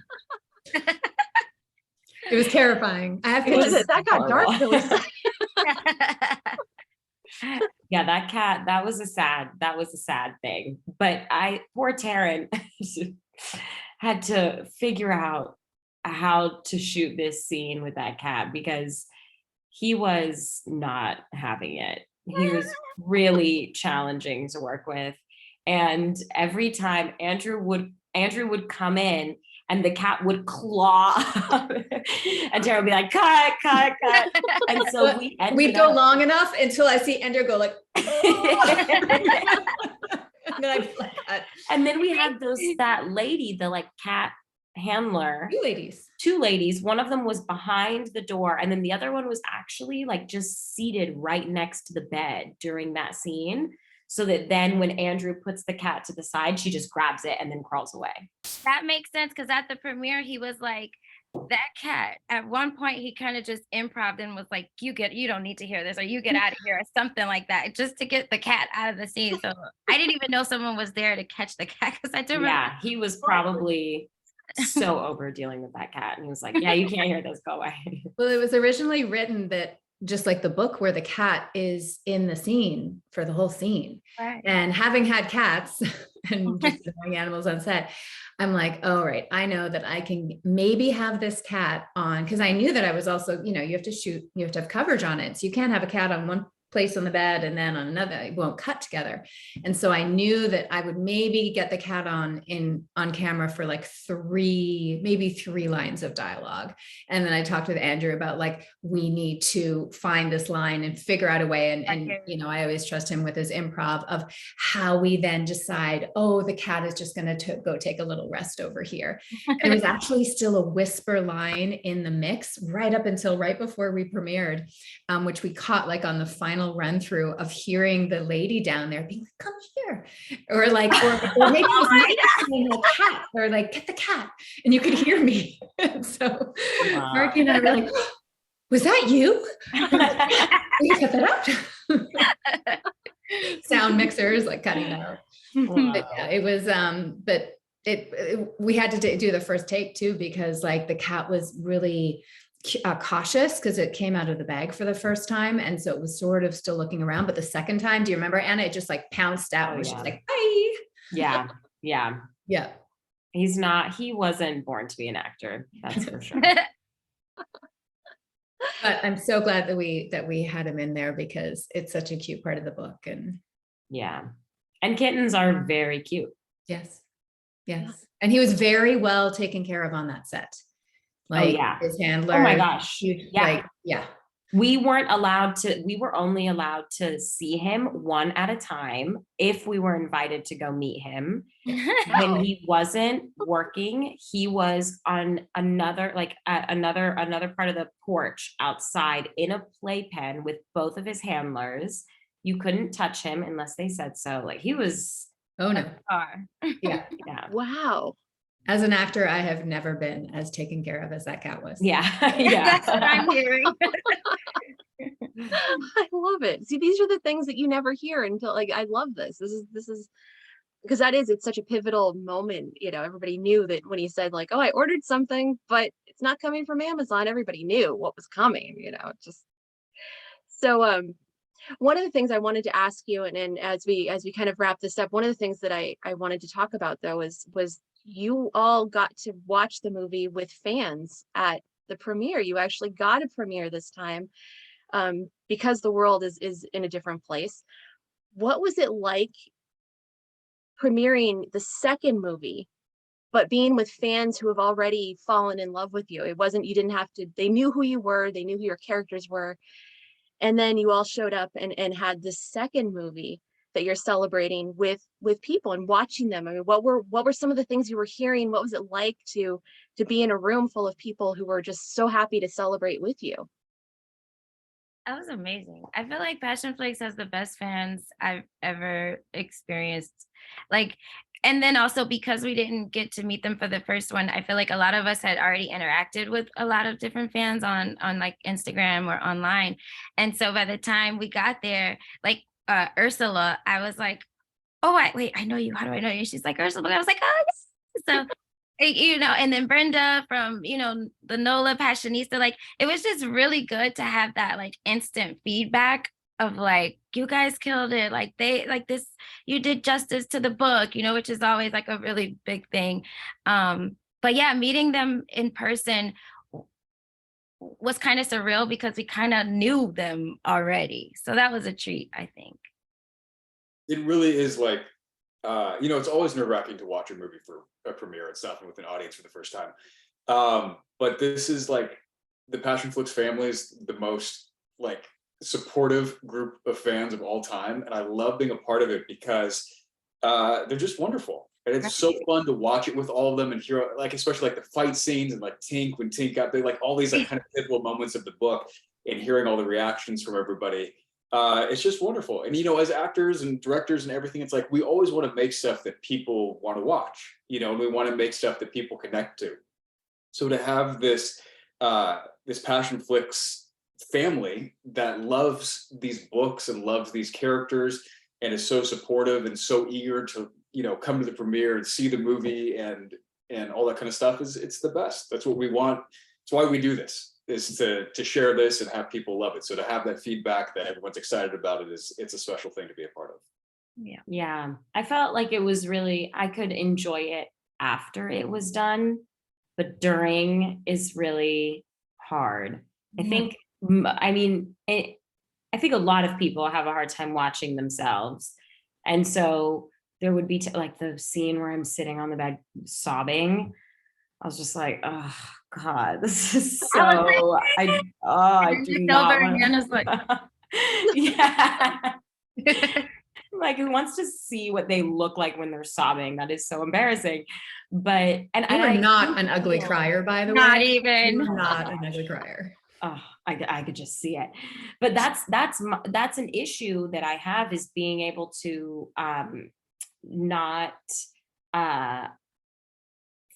It was terrifying. I have pictures. That got dark really. Yeah, that cat, that was a sad thing. But poor Taryn had to figure out how to shoot this scene with that cat because he was not having it. He was really challenging to work with. And every time Andrew would come in and the cat would claw and Tara would be like, cut. And so we'd go long enough until I see Andrew go like, and then I'd like cut. And then we had that lady, the like cat handler. Two ladies. One of them was behind the door, and then the other one was actually like just seated right next to the bed during that scene. So that then when Andrew puts the cat to the side, she just grabs it and then crawls away. That makes sense because at the premiere, he was like, that cat, at one point, he kind of just improv and was like, you don't need to hear this, or you get out of here, or something like that, just to get the cat out of the scene. So I didn't even know someone was there to catch the cat because I didn't remember. Yeah, he was probably so over dealing with that cat. And he was like, yeah, you can't hear this, go away. Well, it was originally written that just like the book where the cat is in the scene for the whole scene. Right. And having had cats and just knowing animals on set, I'm like, oh, right. I know that I can maybe have this cat on, because I knew that I was also, you have to have coverage on it. So you can't have a cat on one place on the bed and then on another, it won't cut together. And so I knew that I would maybe get the cat on camera for like maybe three lines of dialogue. And then I talked with Andrew about like, we need to find this line and figure out a way. And I always trust him with his improv of how we then decide, oh, the cat is just going to go take a little rest over here. And it was actually still a whisper line in the mix right up until right before we premiered, which we caught like on the final run through of hearing the lady down there being like, come here, or like, or maybe it was saying like cat, or like get the cat, and you could hear me. So Mark and I were like, was that you? You cut that out. Sound mixers like cutting that out. Wow. But yeah, it was but we had to do the first take too, because like the cat was really cautious because it came out of the bag for the first time, and so it was sort of still looking around. But the second time, do you remember, Anna? It just like pounced out and was just like, bye. Yeah. He wasn't born to be an actor, that's for sure. But I'm so glad that we had him in there, because it's such a cute part of the book. And and kittens are very cute. Yes. And he was very well taken care of on that set. Like his handler. Oh my gosh. We were only allowed to see him one at a time if we were invited to go meet him. When he wasn't working, he was on another part of the porch outside in a playpen with both of his handlers. You couldn't touch him unless they said so. Like he was. Oh no. Yeah. Wow. As an actor, I have never been as taken care of as that cat was. Yeah. That's what I'm hearing. I love it. See, these are the things that you never hear until, like, I love this. This is because it's such a pivotal moment. Everybody knew that when he said like, oh, I ordered something, but it's not coming from Amazon. Everybody knew what was coming, just so, one of the things I wanted to ask you, and as we kind of wrap this up, one of the things that I wanted to talk about though was you all got to watch the movie with fans at the premiere. You actually got a premiere this time, because the world is in a different place. What was it like premiering the second movie, but being with fans who have already fallen in love with you? You didn't have to, they knew who you were, they knew who your characters were. And then you all showed up and had this second movie that you're celebrating with people and watching them. I mean, what were some of the things you were hearing? What was it like to be in a room full of people who were just so happy to celebrate with you? That was amazing. I feel like Passion Flakes has the best fans I've ever experienced. Like, and then also because we didn't get to meet them for the first one, I feel like a lot of us had already interacted with a lot of different fans on like Instagram or online. And so by the time we got there, like Ursula, I was like, oh, wait, I know you. How do I know you? She's like, Ursula. I was like, oh, yes. So, and then Brenda from, the NOLA Passionista, like, it was just really good to have that like instant feedback of like, you guys killed it. Like this, you did justice to the book, which is always like a really big thing. But yeah, meeting them in person was kind of surreal because we kind of knew them already. So that was a treat, I think. It really is like, it's always nerve-wracking to watch a movie for a premiere and stuff and with an audience for the first time. But this is like, the Passion Flix family is the most like supportive group of fans of all time. And I love being a part of it because they're just wonderful. And it's so fun to watch it with all of them and hear, like, especially like the fight scenes and like Tink, when Tink got, they like all these like kind of pivotal moments of the book and hearing all the reactions from everybody. It's just wonderful. And, as actors and directors and everything, it's like, we always want to make stuff that people want to watch, and we want to make stuff that people connect to. So to have this Passion Flix family that loves these books and loves these characters and is so supportive and so eager to, come to the premiere and see the movie and all that kind of stuff, it's the best. That's what we want. It's why we do this. is to share this and have people love it. So to have that feedback that everyone's excited about it it's a special thing to be a part of. Yeah. I felt like it was really, I could enjoy it after it was done, but during is really hard. I think, I mean, I think a lot of people have a hard time watching themselves. And so there would be like the scene where I'm sitting on the bed sobbing. I was just like, oh God, this is so, I do not want yeah. Like, who wants to see what they look like when they're sobbing? That is so embarrassing. But you are not an ugly crier, by the way. Not even. You're not an ugly crier. Oh, I could just see it. But that's an issue that I have, is being able to not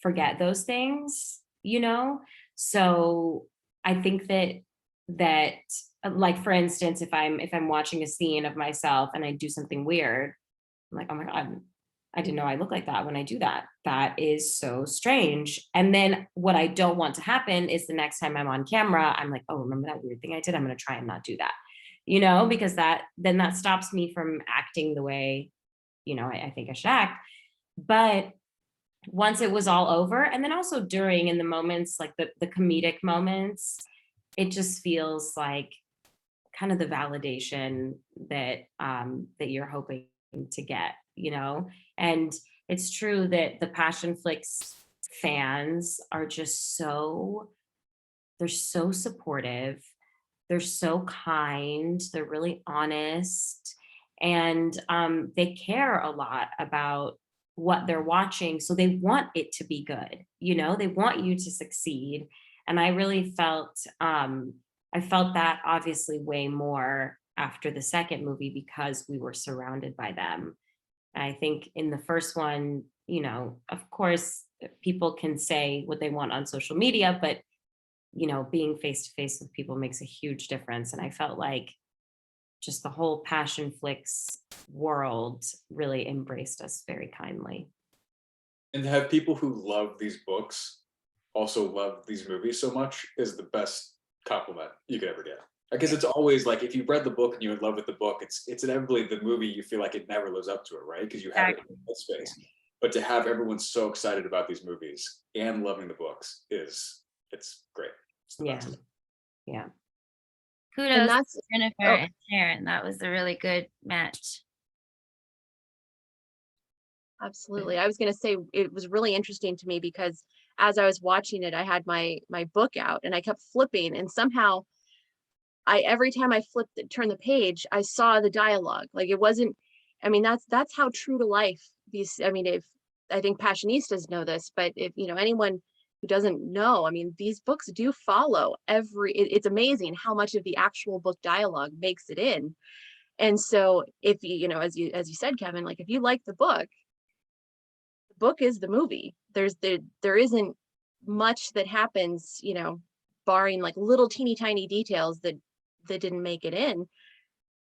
forget those things, you know? So I think that like, for instance, if I'm watching a scene of myself and I do something weird, I'm like, oh my God, I didn't know I look like that when I do that. That is so strange. And then what I don't want to happen is the next time I'm on camera, I'm like, oh, remember that weird thing I did? I'm going to try and not do that, you know, because that stops me from acting the way, you know, I think I should act. But once it was all over, and then also during, in the moments, like the comedic moments, it just feels like kind of the validation that that you're hoping to get, you know. And it's true that the Passion Flicks fans are just they're so supportive, they're so kind, they're really honest, and they care a lot about what they're watching, so they want it to be good, you know, they want you to succeed. And I really felt that obviously way more after the second movie, because we were surrounded by them. And I think in the first one, you know, of course, people can say what they want on social media, but, you know, being face to face with people makes a huge difference. And I felt like just the whole Passion Flicks world really embraced us very kindly. And to have people who love these books also love these movies so much is the best compliment you could ever get. Because it's always like, if you read the book and you're in love with the book, it's inevitably the movie, you feel like it never lives up to it, right? Because you have it in that space. But to have everyone so excited about these movies and loving the books it's great. It's the best. Yeah. Kudos to Jennifer and Taryn. That was a really good match. Absolutely. I was going to say, it was really interesting to me because as I was watching it, I had my book out and I kept flipping, and somehow every time I turned the page, I saw the dialogue. Like, it wasn't, I mean, that's how true to life these, I mean, if I think Passionistas know this, but if, you know, anyone who doesn't know, I mean, these books do follow it's amazing how much of the actual book dialogue makes it in. And so if you know, as you said, Kevin, like, if you like the book is the movie. There isn't much that happens, you know, barring like little teeny tiny details that didn't make it in.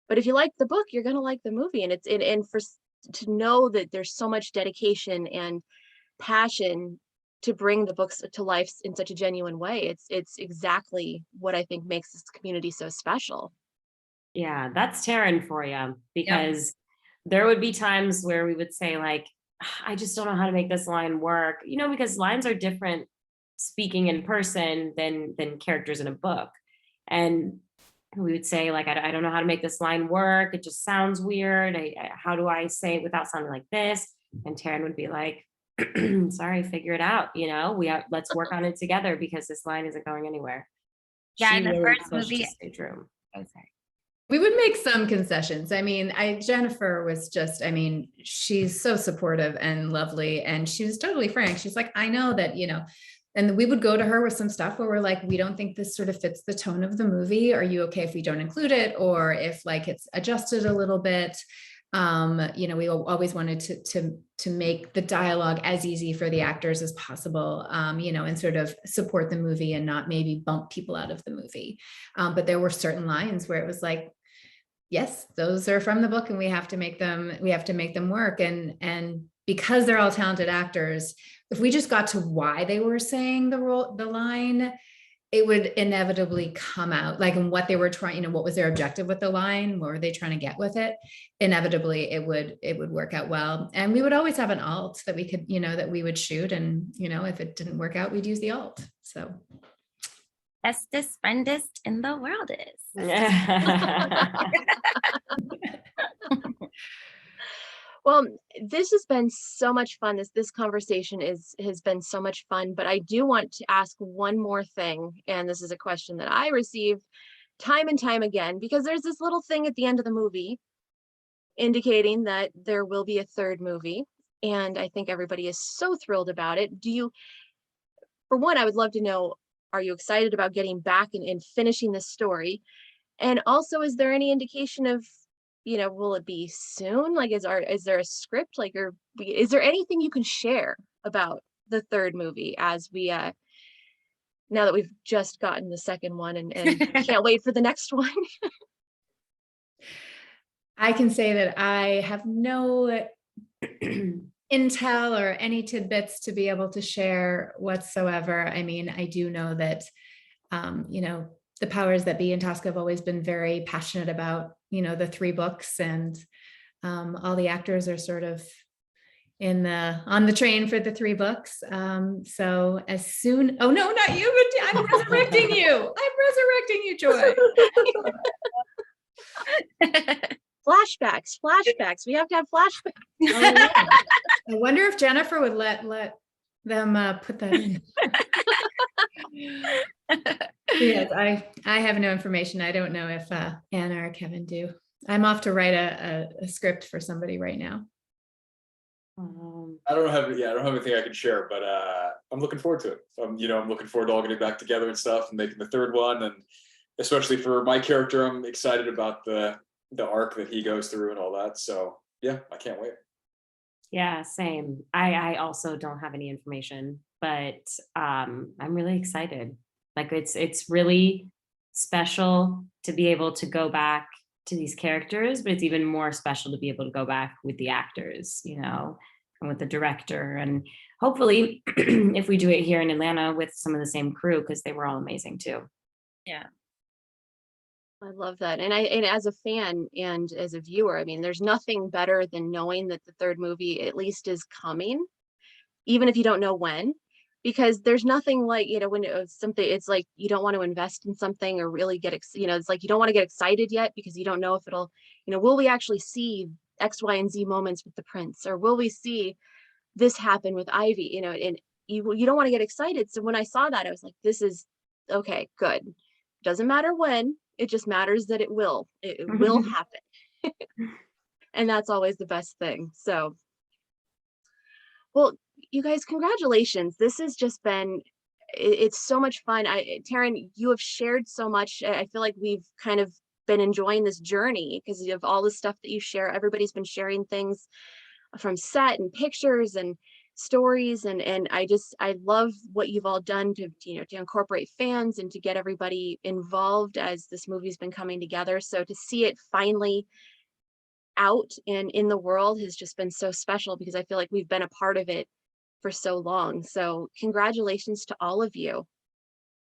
But if you like the book, you're gonna like the movie. And to know that there's so much dedication and passion to bring the books to life in such a genuine way, it's exactly what I think makes this community so special. Yeah, that's Taryn for you, because there would be times where we would say, like, I just don't know how to make this line work, you know, because lines are different speaking in person than characters in a book. And we would say, like, I don't know how to make this line work. It just sounds weird. How do I say it without sounding like this? And Taryn would be like, sorry, figure it out. You know, let's work on it together, because this line isn't going anywhere. Yeah, in the really first movie. stay true. Oh, sorry. We would make some concessions. I mean, Jennifer was just, I mean, she's so supportive and lovely, and she was totally frank. She's like, I know that, you know, and we would go to her with some stuff where we're like, we don't think this sort of fits the tone of the movie. Are you okay if we don't include it? Or if like it's adjusted a little bit? You know, we always wanted to make the dialogue as easy for the actors as possible, you know, and sort of support the movie and not maybe bump people out of the movie. But there were certain lines where it was like, yes, those are from the book and we have to make them work. And because they're all talented actors, if we just got to why they were saying the line, it would inevitably come out, like in what they were trying, what was their objective with the line? What were they trying to get with it? Inevitably, it would work out well. And we would always have an alt that we could, that we would shoot. And, if it didn't work out, we'd use the alt. So. Bestest friendest in the world is. Well, this has been so much fun. This conversation has been so much fun, but I do want to ask one more thing. And this is a question that I receive time and time again, because there's this little thing at the end of the movie indicating that there will be a third movie. And I think everybody is so thrilled about it. For one, I would love to know, are you excited about getting back and finishing this story? And also, is there any indication of, will it be soon? Like, is there a script? Like, is there anything you can share about the third movie as we, now that we've just gotten the second one and can't wait for the next one? I can say that I have no intel or any tidbits to be able to share whatsoever. I mean, I do know that, the powers that be in Tosca have always been very passionate about, the 3 books, and all the actors are sort of on the train for the 3 books. So as soon, oh no, not you, but I'm resurrecting you. I'm resurrecting you, Joy. Flashbacks. We have to have flashbacks. Oh, yeah. I wonder if Jennifer would let them put that in. Yes, I have no information. I don't know if Anna or Kevin do. I'm off to write a script for somebody right now. I don't have anything I can share, but I'm looking forward to it. I'm looking forward to all getting back together and stuff and making the third one. And especially for my character, I'm excited about the arc that he goes through and all that. So yeah, I can't wait. Yeah, same. I also don't have any information, but I'm really excited. Like it's really special to be able to go back to these characters, but it's even more special to be able to go back with the actors, and with the director, and hopefully if we do it here in Atlanta with some of the same crew, because they were all amazing too. Yeah. I love that. And as a fan and as a viewer, I mean, there's nothing better than knowing that the third movie at least is coming, even if you don't know when, because there's nothing like, when it's like, you don't want to invest in something or really get, it's like, you don't want to get excited yet because you don't know if it'll, will we actually see X, Y, and Z moments with the prince, or will we see this happen with Ivy, and you don't want to get excited. So when I saw that, I was like, this is okay, good. Doesn't matter when. It just matters that it will happen. And that's always the best thing. So, well, you guys, congratulations. This has just been, it's so much fun. Taryn, you have shared so much. I feel like we've kind of been enjoying this journey because of all the stuff that you share. Everybody's been sharing things from set and pictures and stories, and I love what you've all done to incorporate fans and to get everybody involved as this movie's been coming together. So to see it finally out and in the world has just been so special, because I feel like we've been a part of it for so long. So congratulations to all of you.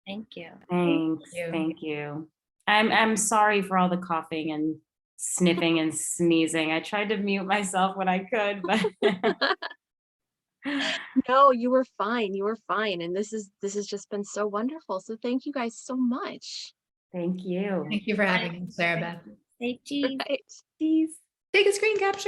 Thank you. Thank you. I'm sorry for all the coughing and sniffing and sneezing. I tried to mute myself when I could, but No, you were fine. And this has just been so wonderful. So thank you guys so much. Thank you. Thank you for having me, Sarabeth. Say cheese. Right. Cheese. Take a screen capture.